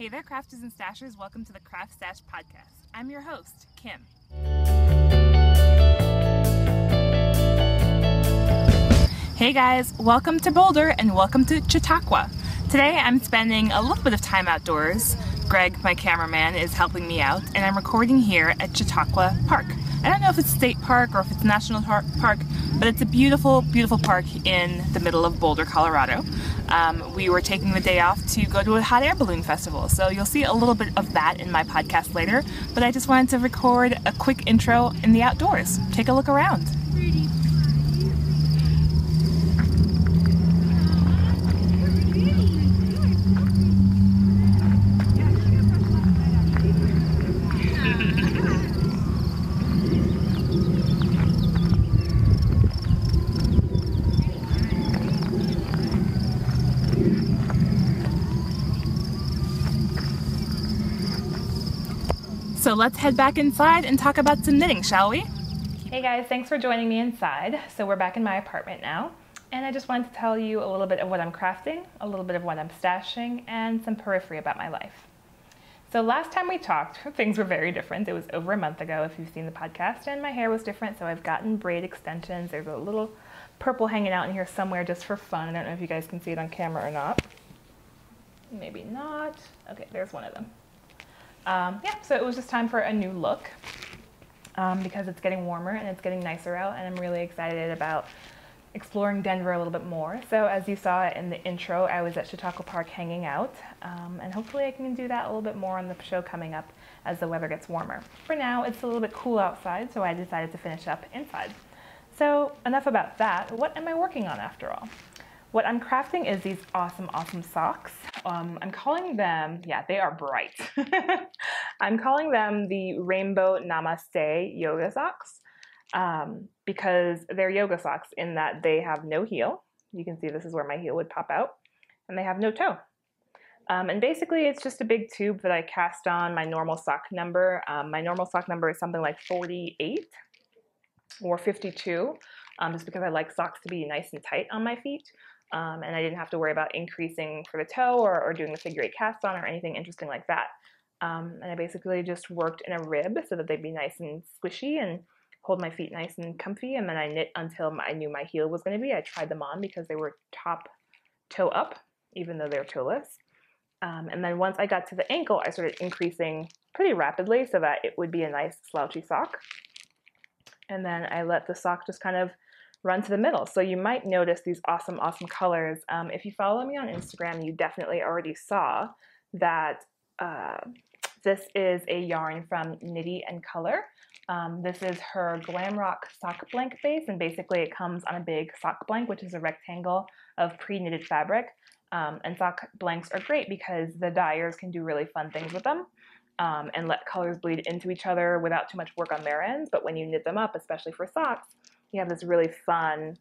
Hey there, crafters and stashers. Welcome to the CraftStash podcast. I'm your host, Kim. Hey guys, welcome to Boulder and welcome to Chautauqua. Today I'm spending a little bit of time outdoors. Greg, my cameraman, is helping me out, and I'm recording here at Chautauqua Park. I don't know if it's state park or if it's national park, but it's a beautiful, beautiful park in the middle of Boulder, Colorado. We were taking the day off to go to a hot air balloon festival, so you'll see a little bit of that in my podcast later, but I just wanted to record a quick intro in the outdoors. Take a look around. So let's head back inside and talk about some knitting, shall we? Hey guys, thanks for joining me inside. So we're back in my apartment now, and I just wanted to tell you a little bit of what I'm crafting, a little bit of what I'm stashing, and some periphery about my life. So last time we talked, things were very different. It was over a month ago if you've seen the podcast, and my hair was different, so I've gotten braid extensions. There's a little purple hanging out in here somewhere just for fun. I don't know if you guys can see it on camera or not. Maybe not. Okay, there's one of them. Yeah, so it was just time for a new look because it's getting warmer and it's getting nicer out, and I'm really excited about exploring Denver a little bit more. So as you saw in the intro, I was at Chautauqua Park hanging out, and hopefully I can do that a little bit more on the show coming up as the weather gets warmer. For now, it's a little bit cool outside, so I decided to finish up inside. So enough about that. What am I working on after all? What I'm crafting is these awesome, awesome socks. I'm calling them, yeah, they are bright. I'm calling them the Rainbow Namaste Yoga Socks because they're yoga socks in that they have no heel. You can see this is where my heel would pop out, and they have no toe. And basically it's just a big tube that I cast on my normal sock number. My normal sock number is something like 48 or 52, just because I like socks to be nice and tight on my feet. And I didn't have to worry about increasing for the toe or doing the figure 8 cast on or anything interesting like that. And I basically just worked in a rib so that they'd be nice and squishy and hold my feet nice and comfy. And then I knit until I knew my heel was going to be. I tried them on because they were top toe up, even though they're toeless. And then once I got to the ankle, I started increasing pretty rapidly so that it would be a nice slouchy sock. And then I let the sock just kind of run to the middle. So you might notice these awesome, awesome colors. If you follow me on Instagram, you definitely already saw that this is a yarn from Knitty and Color. This is her Glam Rock sock blank base, and basically it comes on a big sock blank, which is a rectangle of pre-knitted fabric. And sock blanks are great because the dyers can do really fun things with them and let colors bleed into each other without too much work on their ends. But when you knit them up, especially for socks, you have this really fun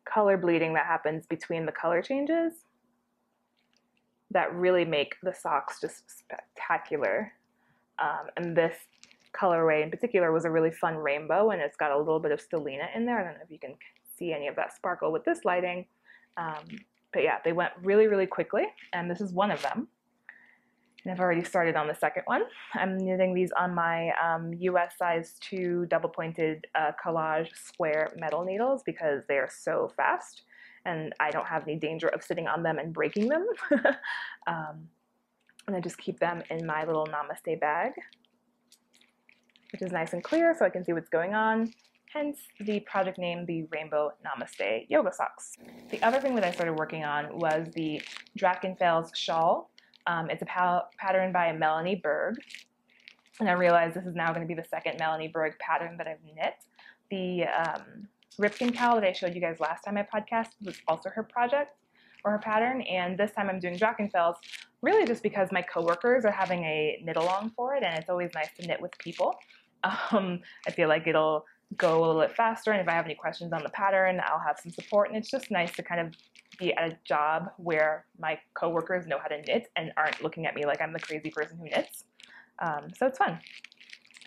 color bleeding that happens between the color changes that really make the socks just spectacular. And this colorway in particular was a really fun rainbow, and it's got a little bit of stellina in there. I don't know if you can see any of that sparkle with this lighting. But yeah, they went really, really quickly, and this is one of them. And I've already started on the second one. I'm knitting these on my US size 2 double pointed collage square metal needles because they are so fast and I don't have any danger of sitting on them and breaking them. And I just keep them in my little Namaste bag, which is nice and clear so I can see what's going on. Hence the project name, the Rainbow Namaste Yoga Socks. The other thing that I started working on was the Drachenfels shawl. It's a pattern by Melanie Berg, and I realized this is now going to be the second Melanie Berg pattern that I've knit. The Ripken cowl that I showed you guys last time I podcast was also her project, or her pattern, and this time I'm doing Drachenfels, really just because my coworkers are having a knit-along for it, and it's always nice to knit with people. I feel like it'll go a little bit faster, and if I have any questions on the pattern, I'll have some support, and it's just nice to kind of be at a job where my coworkers know how to knit and aren't looking at me like I'm the crazy person who knits. So it's fun.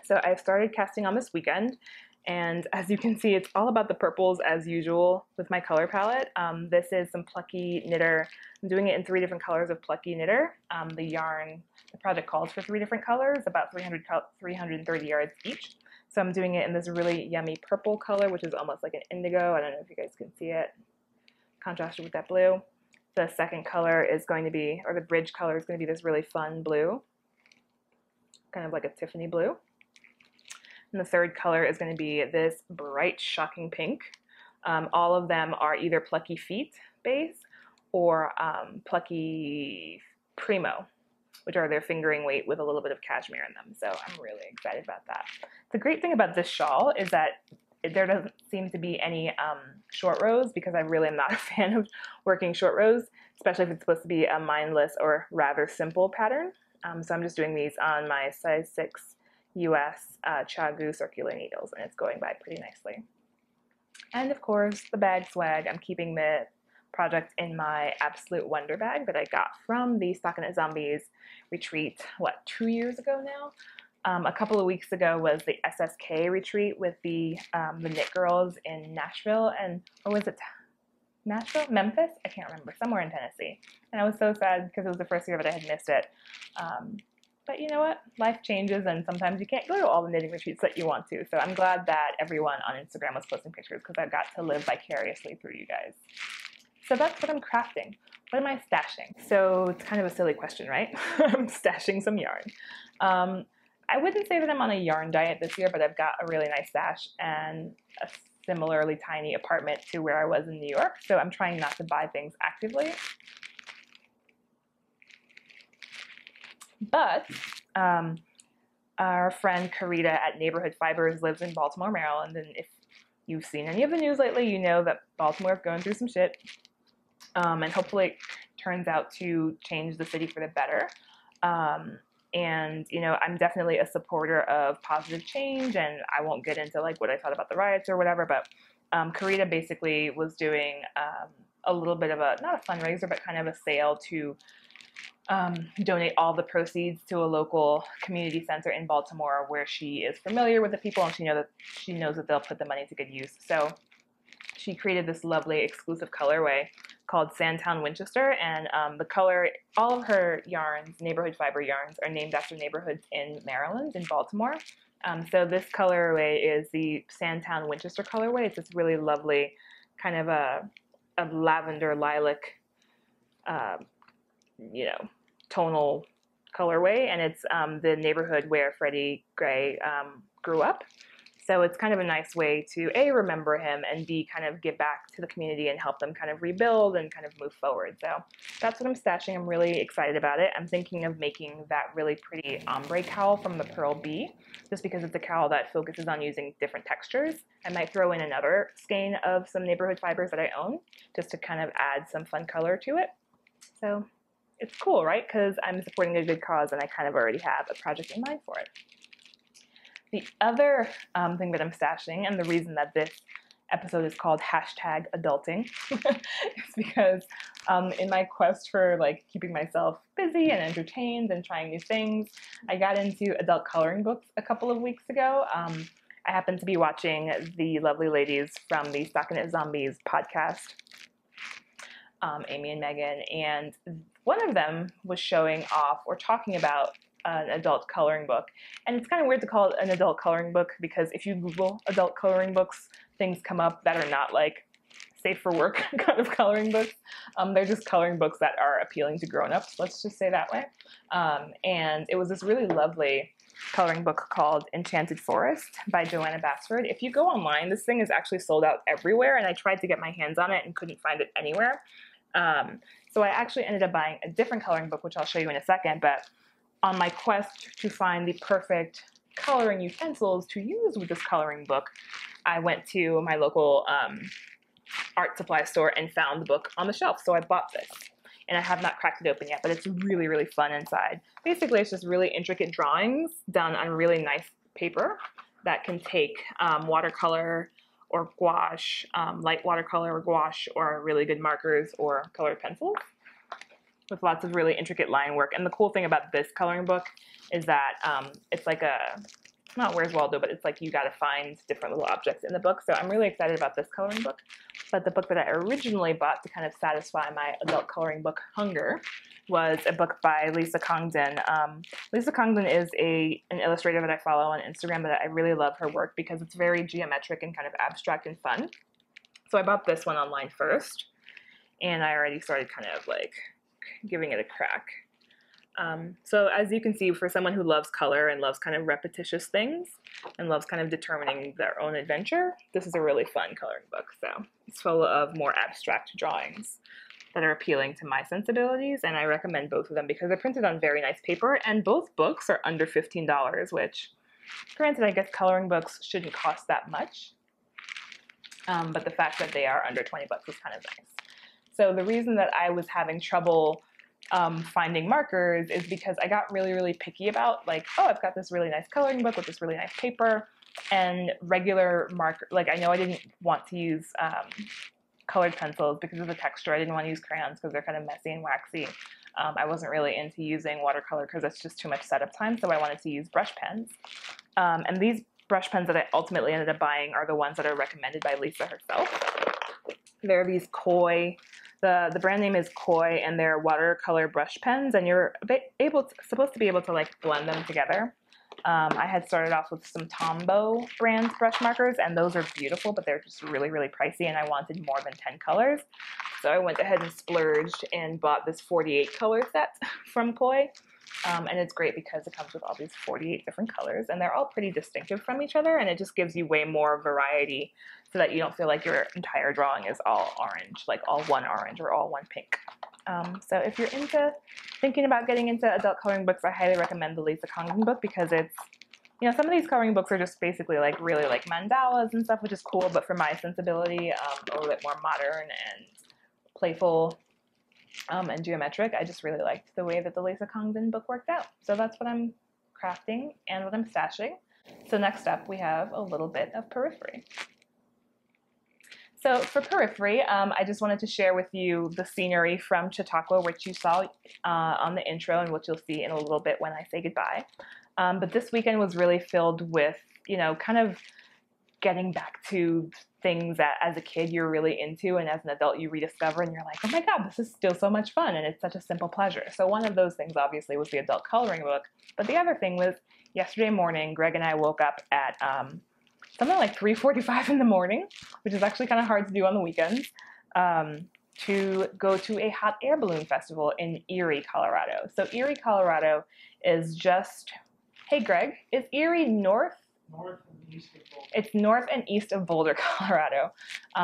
So I've started casting on this weekend, And as you can see, it's all about the purples as usual with my color palette. This is some Plucky Knitter. I'm doing it in 3 different colors of Plucky Knitter. The yarn, the project calls for 3 different colors, about 330 yards each. So I'm doing it in this really yummy purple color, which is almost like an indigo. I don't know if you guys can see it, contrasted with that blue. The second color is going to be, or the bridge color is going to be this really fun blue, kind of like a Tiffany blue. And the third color is going to be this bright, shocking pink. All of them are either Plucky Feet base or Plucky Primo, which are their fingering weight with a little bit of cashmere in them. So I'm really excited about that. The great thing about this shawl is that there doesn't seem to be any short rows, because I really am not a fan of working short rows, especially if it's supposed to be a mindless or rather simple pattern. So I'm just doing these on my size 6 US Chagu circular needles, and it's going by pretty nicely. And of course, the bag swag. I'm keeping the project in my Absolute Wonder bag that I got from the Stockinette Zombies retreat, what, 2 years ago now? A couple of weeks ago was the SSK retreat with the Knit Girls in Nashville, or was it Nashville? Memphis? I can't remember, somewhere in Tennessee. And I was so sad because it was the first year that I had missed it. But you know what? Life changes, and sometimes you can't go to all the knitting retreats that you want to. So I'm glad that everyone on Instagram was posting pictures, because I got to live vicariously through you guys. So that's what I'm crafting. What am I stashing? So it's kind of a silly question, right? I'm stashing some yarn. I wouldn't say that I'm on a yarn diet this year, but I've got a really nice stash and a similarly tiny apartment to where I was in New York. So I'm trying not to buy things actively. But our friend Karita at Neighborhood Fibers lives in Baltimore, Maryland, and if you've seen any of the news lately, you know that Baltimore is going through some shit, and hopefully it turns out to change the city for the better. And, you know, I'm definitely a supporter of positive change, and I won't get into like what I thought about the riots or whatever, but Karita basically was doing a little bit of a, not a fundraiser, but kind of a sale to donate all the proceeds to a local community center in Baltimore where she is familiar with the people, and she knows that they'll put the money to good use. So she created this lovely exclusive colorway called Sandtown Winchester, and the color, all of her yarns, neighborhood fiber yarns, are named after neighborhoods in Maryland, in Baltimore. So this colorway is the Sandtown Winchester colorway. It's this really lovely kind of a lavender lilac, you know, tonal colorway, and it's the neighborhood where Freddie Gray grew up. So it's kind of a nice way to A, remember him, and B, kind of give back to the community and help them kind of rebuild and kind of move forward. So that's what I'm stashing. I'm really excited about it. I'm thinking of making that really pretty ombre cowl from the Pearl Bee, just because it's a cowl that focuses on using different textures. I might throw in another skein of some neighborhood fibers that I own, just to kind of add some fun color to it. So it's cool, right? Because I'm supporting a good cause, and I kind of already have a project in mind for it. The other thing that I'm stashing, and the reason that this episode is called #adulting, is because in my quest for like keeping myself busy and entertained and trying new things, I got into adult coloring books a couple of weeks ago. I happened to be watching the lovely ladies from the Stockinette Zombies podcast, Amy and Megan, and one of them was showing off or talking about an adult coloring book. And it's kind of weird to call it an adult coloring book, because if you Google adult coloring books, things come up that are not like safe for work kind of coloring books. They're just coloring books that are appealing to grown-ups, let's just say that way. And it was this really lovely coloring book called Enchanted Forest by Joanna Basford. If you go online, this thing is actually sold out everywhere, and I tried to get my hands on it and couldn't find it anywhere. So I actually ended up buying a different coloring book, which I'll show you in a second, but on my quest to find the perfect coloring utensils to use with this coloring book, I went to my local art supply store and found the book on the shelf. So I bought this, and I have not cracked it open yet, but it's really, really fun inside. Basically, it's just really intricate drawings done on really nice paper that can take watercolor or gouache, light watercolor or gouache, or really good markers or colored pencils, with lots of really intricate line work. And the cool thing about this coloring book is that it's like a not Where's Waldo, but it's like you got to find different little objects in the book. So I'm really excited about this coloring book. But the book that I originally bought to kind of satisfy my adult coloring book hunger was a book by Lisa Congdon. Lisa Congdon is an illustrator that I follow on Instagram, but I really love her work because it's very geometric and kind of abstract and fun. So I bought this one online first, and I already started kind of like giving it a crack. So as you can see, for someone who loves color and loves kind of repetitious things and loves kind of determining their own adventure, this is a really fun coloring book. So it's full of more abstract drawings that are appealing to my sensibilities, and I recommend both of them because they're printed on very nice paper, and both books are under $15, which, granted, I guess coloring books shouldn't cost that much, but the fact that they are under 20 bucks is kind of nice. So the reason that I was having trouble finding markers is because I got really, really picky about, like, oh, I've got this really nice coloring book with this really nice paper, and regular marker, like, I know I didn't want to use colored pencils because of the texture. I didn't want to use crayons because they're kind of messy and waxy. I wasn't really into using watercolor because it's just too much setup time, so I wanted to use brush pens. And these brush pens that I ultimately ended up buying are the ones that are recommended by Lisa herself. They're these Koi, the brand name is Koi, and they're watercolor brush pens, and you're supposed to be able to like blend them together. I had started off with some Tombow brand brush markers, and those are beautiful, but they're just really, really pricey, and I wanted more than 10 colors. So I went ahead and splurged and bought this 48 color set from Koi. And it's great because it comes with all these 48 different colors, and they're all pretty distinctive from each other, and it just gives you way more variety so that you don't feel like your entire drawing is all orange, like all one orange or all one pink. So if you're thinking about getting into adult coloring books, I highly recommend the Lisa Congdon book because it's, you know, some of these coloring books are just basically like really like mandalas and stuff, which is cool, but for my sensibility, a little bit more modern and playful and geometric. I just really liked the way that the Lisa Congdon book worked out. So that's what I'm crafting and what I'm stashing. So next up, we have a little bit of periphery. So for periphery, I just wanted to share with you the scenery from Chautauqua, which you saw on the intro and which you'll see in a little bit when I say goodbye. But this weekend was really filled with, you know, kind of getting back to things that as a kid you're really into, and as an adult you rediscover and you're like, oh my God, this is still so much fun, and it's such a simple pleasure. So one of those things obviously was the adult coloring book, but the other thing was yesterday morning, Greg and I woke up at something like 3:45 in the morning, which is actually kind of hard to do on the weekends, to go to a hot air balloon festival in Erie, Colorado. So Erie, Colorado is just, hey Greg, is Erie north? North and east of Boulder. It's north and east of Boulder, Colorado.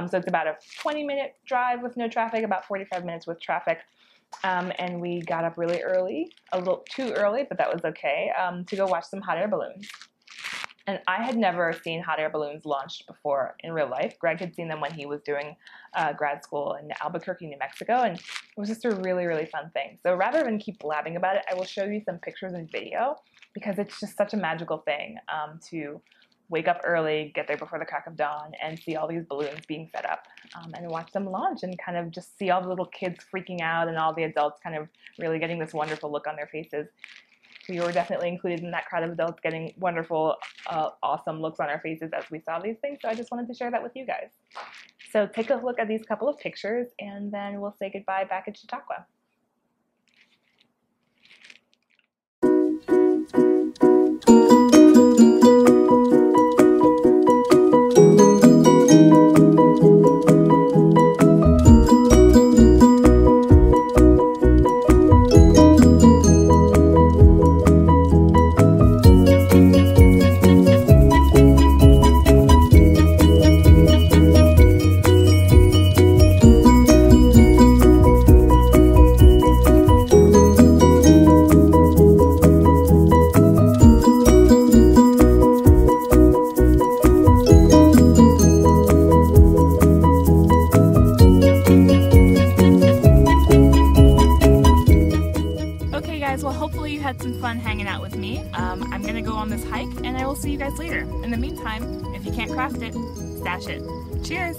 So it's about a 20-minute drive with no traffic, about 45 minutes with traffic. And we got up really early, a little too early, but that was okay, to go watch some hot air balloons. And I had never seen hot air balloons launched before in real life. Greg had seen them when he was doing grad school in Albuquerque, New Mexico, and it was just a really, really fun thing. So rather than keep blabbing about it, I will show you some pictures and video because it's just such a magical thing to wake up early, get there before the crack of dawn, and see all these balloons being set up and watch them launch and kind of just see all the little kids freaking out and all the adults kind of really getting this wonderful look on their faces. We were definitely included in that crowd of adults getting wonderful, awesome looks on our faces as we saw these things, so I just wanted to share that with you guys. So take a look at these couple of pictures, and then we'll say goodbye back at Chautauqua. Well, hopefully you had some fun hanging out with me. I'm gonna go on this hike, and I will see you guys later. In the meantime, if you can't craft it, stash it. Cheers!